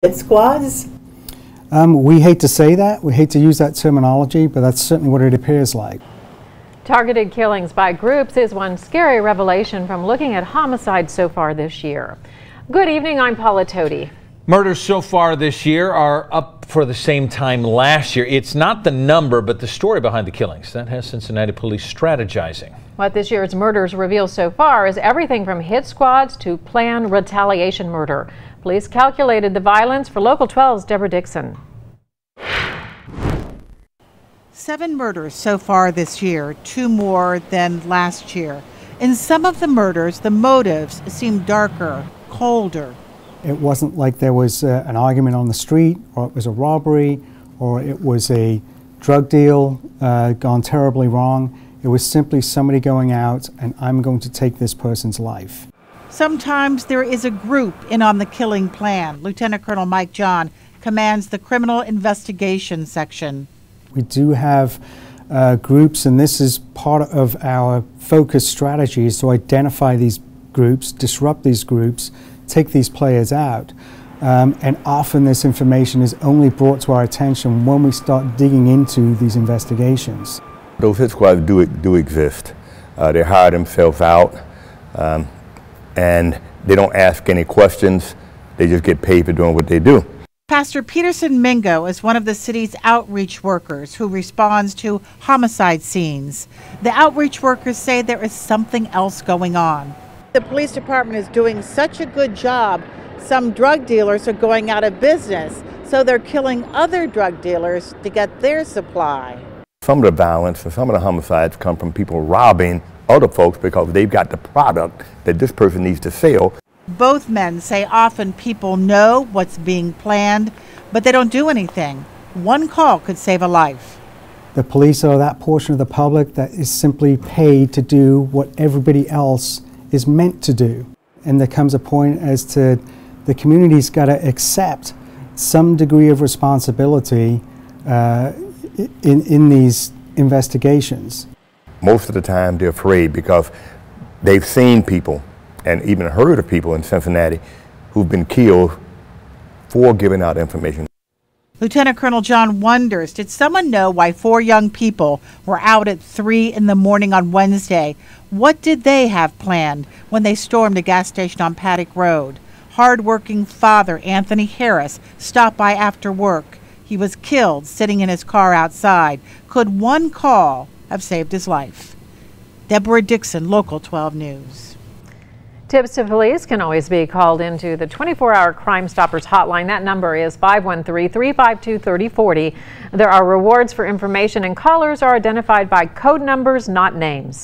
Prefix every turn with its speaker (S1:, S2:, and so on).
S1: Hit squads?
S2: We hate to say that. We hate to use that terminology, but that's certainly what it appears like.
S3: Targeted killings by groups is one scary revelation from looking at homicides so far this year. Good evening, I'm Paula Toti.
S4: Murders so far this year are up for the same time last year. It's not the number, but the story behind the killings. That has Cincinnati Police strategizing. What
S3: this year's murders reveal so far is everything from hit squads to planned retaliation murder. Police calculated the violence for Local 12's Deborah Dixon.
S5: 7 murders so far this year, 2 more than last year. In some of the murders, the motives seem darker, colder.
S2: It wasn't like there was an argument on the street, or it was a robbery, or it was a drug deal gone terribly wrong. It was simply somebody going out and I'm going to take this person's life.
S5: Sometimes there is a group in on the killing plan. Lieutenant Colonel Mike John commands the Criminal Investigation Section.
S2: We do have groups, and this is part of our focus strategy, is to identify these groups, disrupt these groups, take these players out. And often this information is only brought to our attention when we start digging into these investigations.
S6: Those hit squads do exist. They hire themselves out, and they don't ask any questions. They just get paid for doing what they do.
S5: Pastor Peterson Mingo is one of the city's outreach workers who responds to homicide scenes. The outreach workers say there is something else going on. The police department is doing such a good job, some drug dealers are going out of business, so they're killing other drug dealers to get their supply.
S6: Some of the violence and some of the homicides come from people robbing other folks because they've got the product that this person needs to sell.
S5: Both men say often people know what's being planned, but they don't do anything. One call could save a life.
S2: The police are that portion of the public that is simply paid to do what everybody else is meant to do. And there comes a point as to the community's got to accept some degree of responsibility in these investigations.
S6: Most of the time they're afraid because they've seen people and even heard of people in Cincinnati who've been killed for giving out information.
S5: Lieutenant Colonel John wonders, did someone know why 4 young people were out at 3 in the morning on Wednesday? What did they have planned when they stormed a gas station on Paddock Road? Hard-working father Anthony Harris stopped by after work. He was killed sitting in his car outside. Could one call have saved his life? Deborah Dixon, Local 12 News.
S3: Tips to police can always be called into the 24-hour Crime Stoppers hotline. That number is 513-352-3040. There are rewards for information, and callers are identified by code numbers, not names.